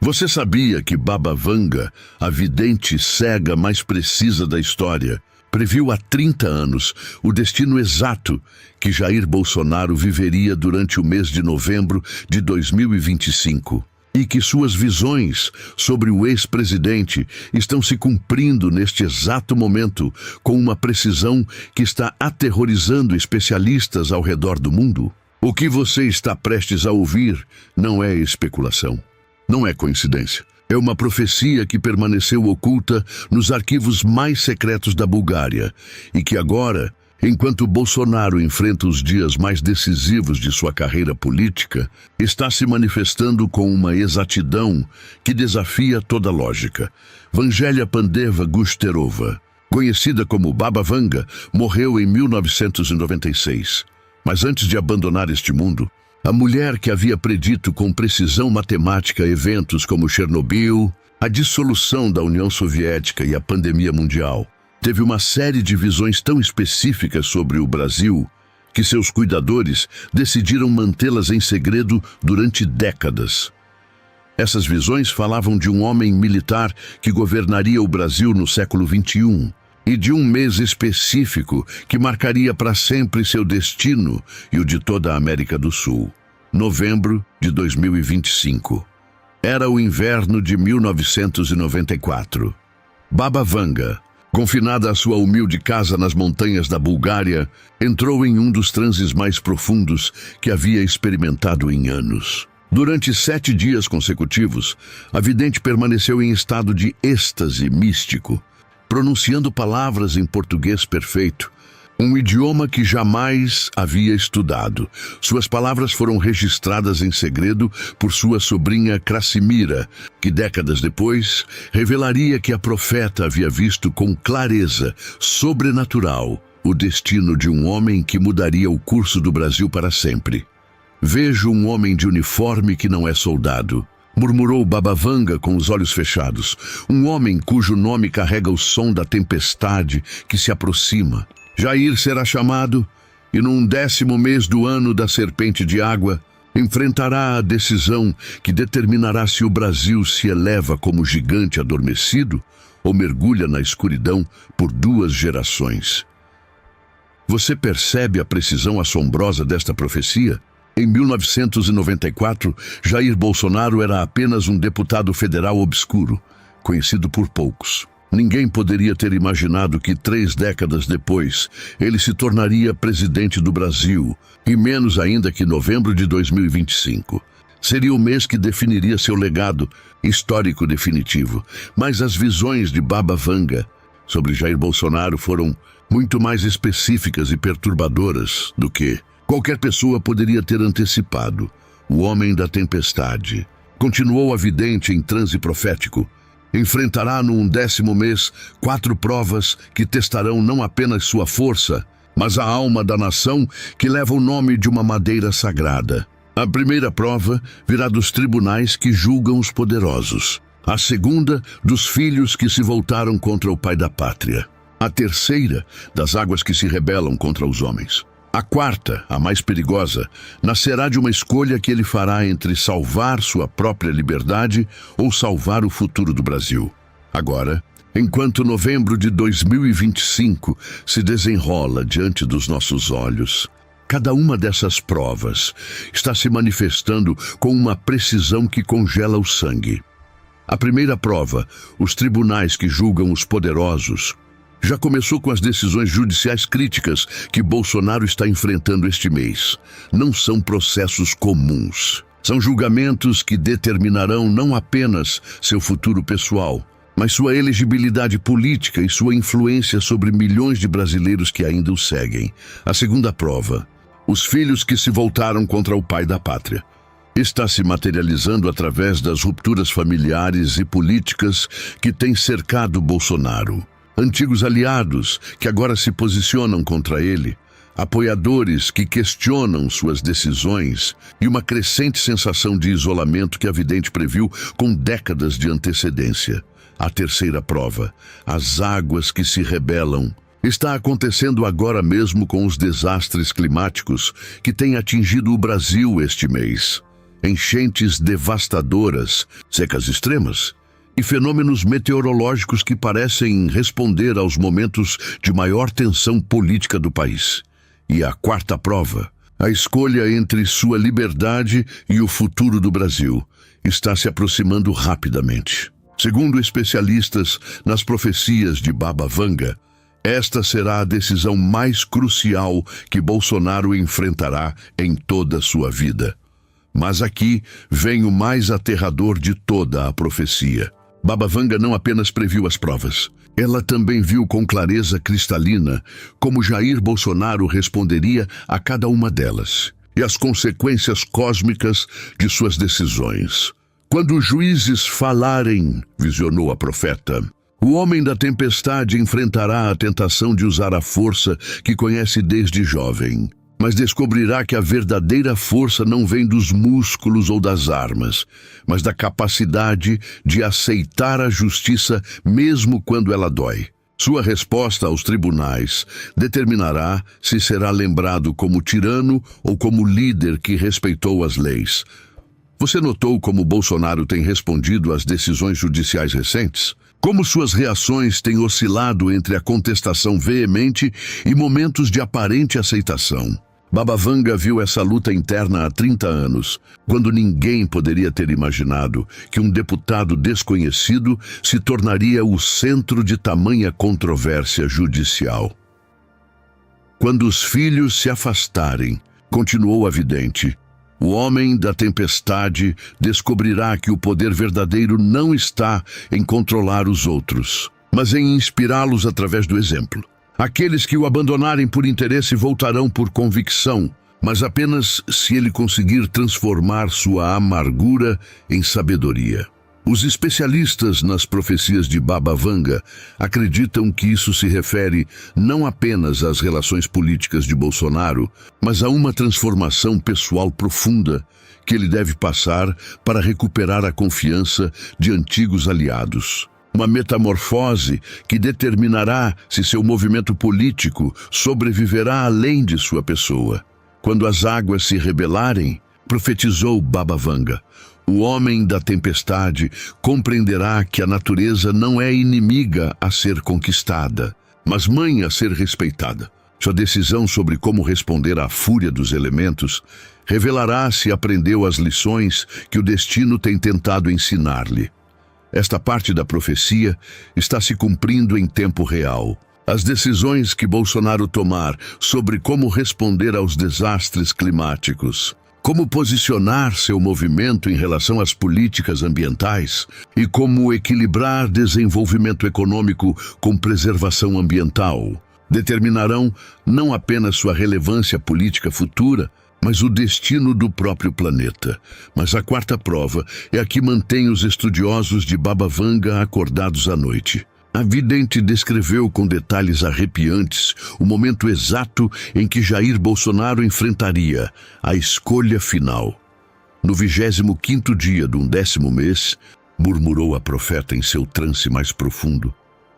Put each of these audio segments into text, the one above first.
Você sabia que Baba Vanga, a vidente cega mais precisa da história, previu há 30 anos o destino exato que Jair Bolsonaro viveria durante o mês de novembro de 2025? E que suas visões sobre o ex-presidente estão se cumprindo neste exato momento com uma precisão que está aterrorizando especialistas ao redor do mundo? O que você está prestes a ouvir não é especulação. Não é coincidência. É uma profecia que permaneceu oculta nos arquivos mais secretos da Bulgária e que agora, enquanto Bolsonaro enfrenta os dias mais decisivos de sua carreira política, está se manifestando com uma exatidão que desafia toda lógica. Vangelia Pandeva Gusterova, conhecida como Baba Vanga, morreu em 1996. Mas antes de abandonar este mundo, a mulher que havia predito com precisão matemática eventos como Chernobyl, a dissolução da União Soviética e a pandemia mundial, teve uma série de visões tão específicas sobre o Brasil que seus cuidadores decidiram mantê-las em segredo durante décadas. Essas visões falavam de um homem militar que governaria o Brasil no século XXI e de um mês específico que marcaria para sempre seu destino e o de toda a América do Sul. Novembro de 2025. Era o inverno de 1994. Baba Vanga, confinada à sua humilde casa nas montanhas da Bulgária, entrou em um dos transes mais profundos que havia experimentado em anos. Durante 7 dias consecutivos, a vidente permaneceu em estado de êxtase místico, pronunciando palavras em português perfeito, um idioma que jamais havia estudado. Suas palavras foram registradas em segredo por sua sobrinha Krasimira, que décadas depois revelaria que a profeta havia visto com clareza sobrenatural o destino de um homem que mudaria o curso do Brasil para sempre. Vejo um homem de uniforme que não é soldado, murmurou Baba Vanga com os olhos fechados. Um homem cujo nome carrega o som da tempestade que se aproxima. Jair será chamado e num 10º mês do ano da serpente de água, enfrentará a decisão que determinará se o Brasil se eleva como gigante adormecido ou mergulha na escuridão por 2 gerações. Você percebe a precisão assombrosa desta profecia? Em 1994, Jair Bolsonaro era apenas um deputado federal obscuro, conhecido por poucos. Ninguém poderia ter imaginado que 3 décadas depois ele se tornaria presidente do Brasil, e menos ainda que novembro de 2025. Seria o mês que definiria seu legado histórico definitivo. Mas as visões de Baba Vanga sobre Jair Bolsonaro foram muito mais específicas e perturbadoras do que qualquer pessoa poderia ter antecipado. O homem da tempestade, continuou a vidente em transe profético, enfrentará num 10º mês 4 provas que testarão não apenas sua força, mas a alma da nação que leva o nome de uma madeira sagrada. A primeira prova virá dos tribunais que julgam os poderosos. A segunda, dos filhos que se voltaram contra o pai da pátria. A terceira, das águas que se rebelam contra os homens. A quarta, a mais perigosa, nascerá de uma escolha que ele fará entre salvar sua própria liberdade ou salvar o futuro do Brasil. Agora, enquanto novembro de 2025 se desenrola diante dos nossos olhos, cada uma dessas provas está se manifestando com uma precisão que congela o sangue. A primeira prova, os tribunais que julgam os poderosos, já começou com as decisões judiciais críticas que Bolsonaro está enfrentando este mês. Não são processos comuns. São julgamentos que determinarão não apenas seu futuro pessoal, mas sua elegibilidade política e sua influência sobre milhões de brasileiros que ainda o seguem. A segunda prova, os filhos que se voltaram contra o pai da pátria, está se materializando através das rupturas familiares e políticas que têm cercado Bolsonaro. Antigos aliados que agora se posicionam contra ele, apoiadores que questionam suas decisões e uma crescente sensação de isolamento que a vidente previu com décadas de antecedência. A terceira prova, as águas que se rebelam, está acontecendo agora mesmo com os desastres climáticos que têm atingido o Brasil este mês. enchentes devastadoras, secas extremas e fenômenos meteorológicos que parecem responder aos momentos de maior tensão política do país. E a quarta prova, a escolha entre sua liberdade e o futuro do Brasil, está se aproximando rapidamente. Segundo especialistas nas profecias de Baba Vanga, esta será a decisão mais crucial que Bolsonaro enfrentará em toda a sua vida. Mas aqui vem o mais aterrador de toda a profecia. Baba Vanga não apenas previu as provas, ela também viu com clareza cristalina como Jair Bolsonaro responderia a cada uma delas e as consequências cósmicas de suas decisões. Quando os juízes falarem, visionou a profeta, o homem da tempestade enfrentará a tentação de usar a força que conhece desde jovem, mas descobrirá que a verdadeira força não vem dos músculos ou das armas, mas da capacidade de aceitar a justiça mesmo quando ela dói. Sua resposta aos tribunais determinará se será lembrado como tirano ou como líder que respeitou as leis. Você notou como Bolsonaro tem respondido às decisões judiciais recentes? Como suas reações têm oscilado entre a contestação veemente e momentos de aparente aceitação? Baba Vanga viu essa luta interna há 30 anos, quando ninguém poderia ter imaginado que um deputado desconhecido se tornaria o centro de tamanha controvérsia judicial. Quando os filhos se afastarem, continuou a vidente, o homem da tempestade descobrirá que o poder verdadeiro não está em controlar os outros, mas em inspirá-los através do exemplo. Aqueles que o abandonarem por interesse voltarão por convicção, mas apenas se ele conseguir transformar sua amargura em sabedoria. Os especialistas nas profecias de Baba Vanga acreditam que isso se refere não apenas às relações políticas de Bolsonaro, mas a uma transformação pessoal profunda que ele deve passar para recuperar a confiança de antigos aliados. Uma metamorfose que determinará se seu movimento político sobreviverá além de sua pessoa. Quando as águas se rebelarem, profetizou Baba Vanga, o homem da tempestade compreenderá que a natureza não é inimiga a ser conquistada, mas mãe a ser respeitada. Sua decisão sobre como responder à fúria dos elementos revelará se aprendeu as lições que o destino tem tentado ensinar-lhe. Esta parte da profecia está se cumprindo em tempo real. As decisões que Bolsonaro tomar sobre como responder aos desastres climáticos, como posicionar seu movimento em relação às políticas ambientais e como equilibrar desenvolvimento econômico com preservação ambiental, determinarão não apenas sua relevância política futura, mas o destino do próprio planeta. Mas a quarta prova é a que mantém os estudiosos de Baba Vanga acordados à noite. A vidente descreveu com detalhes arrepiantes o momento exato em que Jair Bolsonaro enfrentaria a escolha final. No 25º dia do 10º mês, murmurou a profeta em seu transe mais profundo,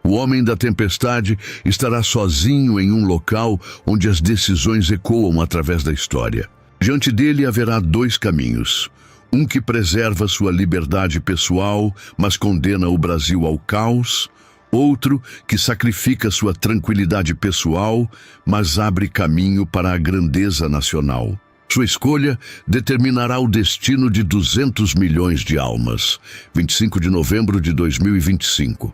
o homem da tempestade estará sozinho em um local onde as decisões ecoam através da história. Diante dele haverá dois caminhos. Um que preserva sua liberdade pessoal, mas condena o Brasil ao caos. Outro que sacrifica sua tranquilidade pessoal, mas abre caminho para a grandeza nacional. Sua escolha determinará o destino de 200 milhões de almas. 25 de novembro de 2025.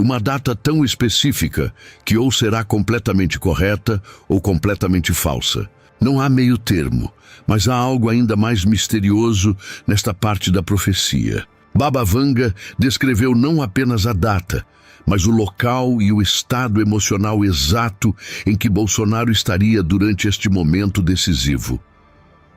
Uma data tão específica que ou será completamente correta ou completamente falsa. Não há meio termo, mas há algo ainda mais misterioso nesta parte da profecia. Baba Vanga descreveu não apenas a data, mas o local e o estado emocional exato em que Bolsonaro estaria durante este momento decisivo.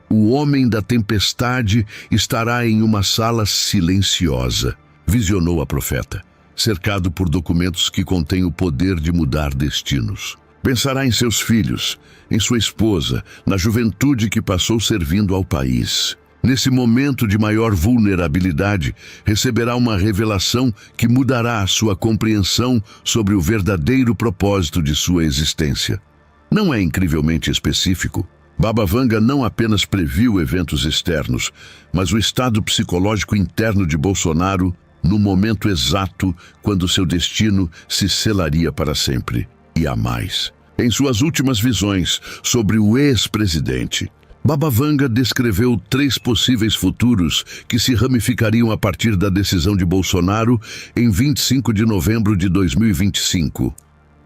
O homem da tempestade estará em uma sala silenciosa, visionou a profeta, cercado por documentos que contêm o poder de mudar destinos. Pensará em seus filhos, em sua esposa, na juventude que passou servindo ao país. Nesse momento de maior vulnerabilidade, receberá uma revelação que mudará a sua compreensão sobre o verdadeiro propósito de sua existência. Não é incrivelmente específico? Baba Vanga não apenas previu eventos externos, mas o estado psicológico interno de Bolsonaro no momento exato quando seu destino se selaria para sempre e há mais. Em suas últimas visões sobre o ex-presidente, Baba Vanga descreveu 3 possíveis futuros que se ramificariam a partir da decisão de Bolsonaro em 25 de novembro de 2025.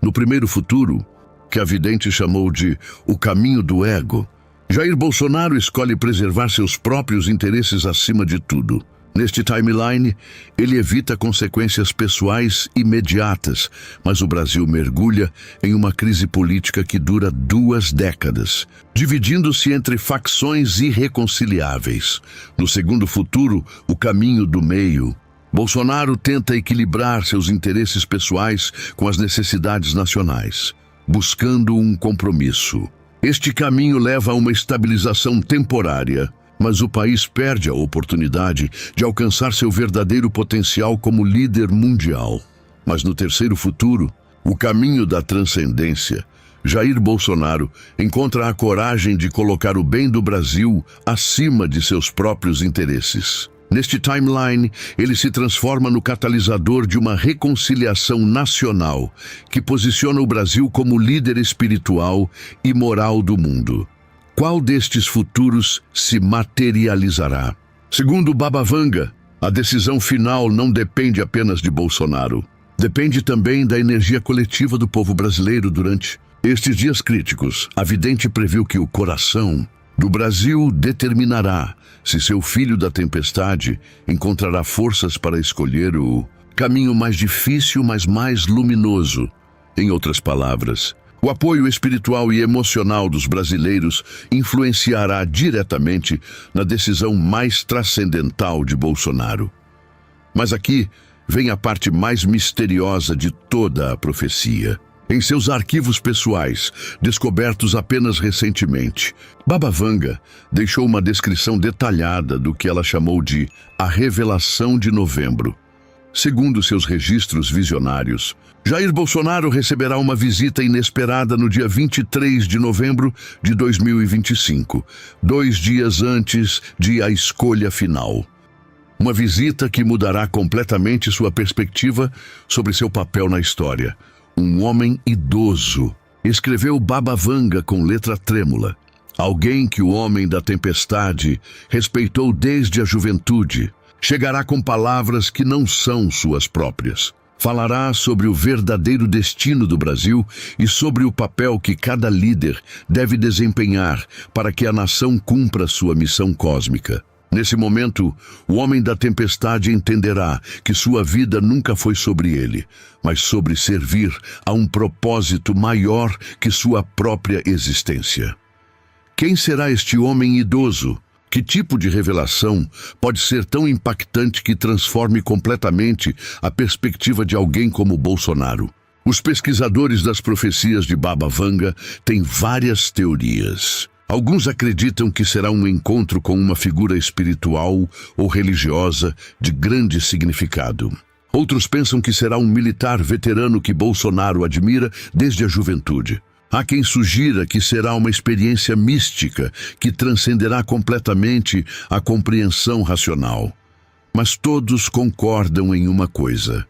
No primeiro futuro, que a vidente chamou de o caminho do ego, Jair Bolsonaro escolhe preservar seus próprios interesses acima de tudo. Neste timeline, ele evita consequências pessoais imediatas, mas o Brasil mergulha em uma crise política que dura 2 décadas, dividindo-se entre facções irreconciliáveis. No segundo futuro, o caminho do meio, Bolsonaro tenta equilibrar seus interesses pessoais com as necessidades nacionais, buscando um compromisso. Este caminho leva a uma estabilização temporária, mas o país perde a oportunidade de alcançar seu verdadeiro potencial como líder mundial. Mas no terceiro futuro, o caminho da transcendência, Jair Bolsonaro encontra a coragem de colocar o bem do Brasil acima de seus próprios interesses. Neste timeline, ele se transforma no catalisador de uma reconciliação nacional que posiciona o Brasil como líder espiritual e moral do mundo. Qual destes futuros se materializará? Segundo Baba Vanga, a decisão final não depende apenas de Bolsonaro. Depende também da energia coletiva do povo brasileiro durante estes dias críticos. A vidente previu que o coração do Brasil determinará se seu filho da tempestade encontrará forças para escolher o caminho mais difícil, mas mais luminoso. Em outras palavras, o apoio espiritual e emocional dos brasileiros influenciará diretamente na decisão mais transcendental de Bolsonaro. Mas aqui vem a parte mais misteriosa de toda a profecia. Em seus arquivos pessoais, descobertos apenas recentemente, Baba Vanga deixou uma descrição detalhada do que ela chamou de a revelação de novembro. Segundo seus registros visionários, Jair Bolsonaro receberá uma visita inesperada no dia 23 de novembro de 2025, 2 dias antes de a escolha final. Uma visita que mudará completamente sua perspectiva sobre seu papel na história. Um homem idoso, escreveu Baba Vanga com letra trêmula. Alguém que o homem da tempestade respeitou desde a juventude. Chegará com palavras que não são suas próprias. Falará sobre o verdadeiro destino do Brasil e sobre o papel que cada líder deve desempenhar para que a nação cumpra sua missão cósmica. Nesse momento, o homem da tempestade entenderá que sua vida nunca foi sobre ele, mas sobre servir a um propósito maior que sua própria existência. Quem será este homem idoso? Que tipo de revelação pode ser tão impactante que transforme completamente a perspectiva de alguém como Bolsonaro? Os pesquisadores das profecias de Baba Vanga têm várias teorias. Alguns acreditam que será um encontro com uma figura espiritual ou religiosa de grande significado. Outros pensam que será um militar veterano que Bolsonaro admira desde a juventude. Há quem sugira que será uma experiência mística que transcenderá completamente a compreensão racional. Mas todos concordam em uma coisa.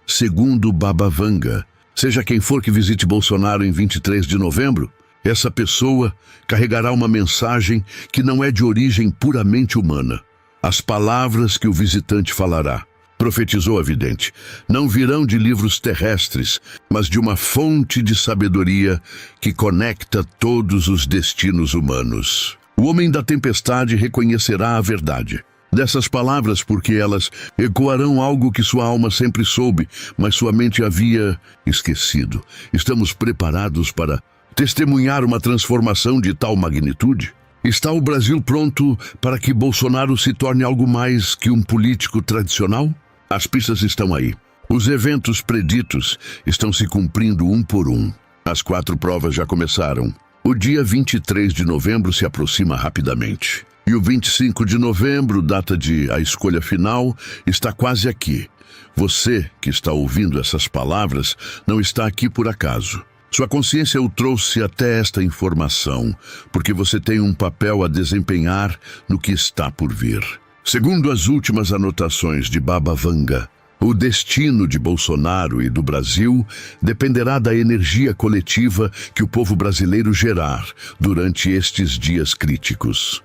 Segundo Baba Vanga, seja quem for que visite Bolsonaro em 23 de novembro, essa pessoa carregará uma mensagem que não é de origem puramente humana. As palavras que o visitante falará, profetizou a vidente, não virão de livros terrestres, mas de uma fonte de sabedoria que conecta todos os destinos humanos. O homem da tempestade reconhecerá a verdade dessas palavras porque elas ecoarão algo que sua alma sempre soube, mas sua mente havia esquecido. Estamos preparados para testemunhar uma transformação de tal magnitude? Está o Brasil pronto para que Bolsonaro se torne algo mais que um político tradicional? As pistas estão aí. Os eventos preditos estão se cumprindo um por um. As 4 provas já começaram. O dia 23 de novembro se aproxima rapidamente. E o 25 de novembro, data de a escolha final, está quase aqui. Você que está ouvindo essas palavras não está aqui por acaso. Sua consciência o trouxe até esta informação, porque você tem um papel a desempenhar no que está por vir. Segundo as últimas anotações de Baba Vanga, o destino de Bolsonaro e do Brasil dependerá da energia coletiva que o povo brasileiro gerar durante estes dias críticos.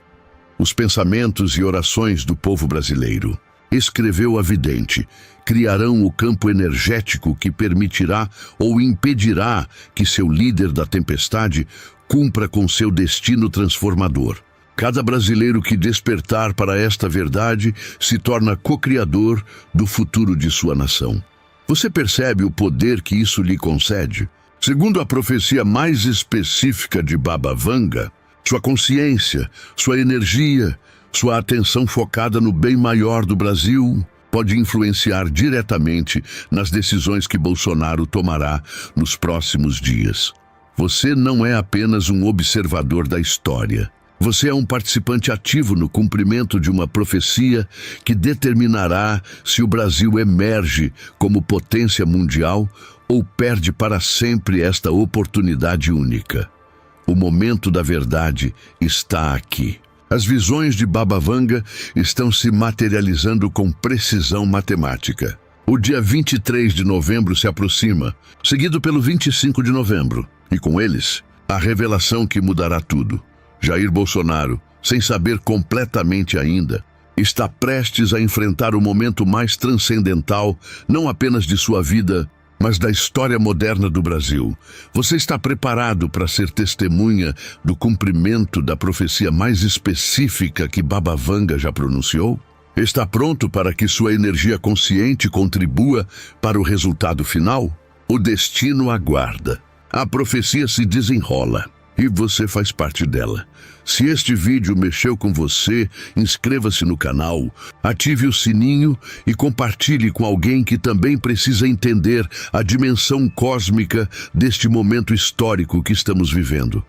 Os pensamentos e orações do povo brasileiro, escreveu a vidente, criarão o campo energético que permitirá ou impedirá que seu líder da tempestade cumpra com seu destino transformador. Cada brasileiro que despertar para esta verdade se torna co-criador do futuro de sua nação. Você percebe o poder que isso lhe concede? Segundo a profecia mais específica de Baba Vanga, sua consciência, sua energia, sua atenção focada no bem maior do Brasil pode influenciar diretamente nas decisões que Bolsonaro tomará nos próximos dias. Você não é apenas um observador da história. Você é um participante ativo no cumprimento de uma profecia que determinará se o Brasil emerge como potência mundial ou perde para sempre esta oportunidade única. O momento da verdade está aqui. As visões de Baba Vanga estão se materializando com precisão matemática. O dia 23 de novembro se aproxima, seguido pelo 25 de novembro, e com eles, a revelação que mudará tudo. Jair Bolsonaro, sem saber completamente ainda, está prestes a enfrentar o momento mais transcendental, não apenas de sua vida, mas da história moderna do Brasil. Você está preparado para ser testemunha do cumprimento da profecia mais específica que Baba Vanga já pronunciou? Está pronto para que sua energia consciente contribua para o resultado final? O destino aguarda. A profecia se desenrola. E você faz parte dela. Se este vídeo mexeu com você, inscreva-se no canal, ative o sininho e compartilhe com alguém que também precisa entender a dimensão cósmica deste momento histórico que estamos vivendo.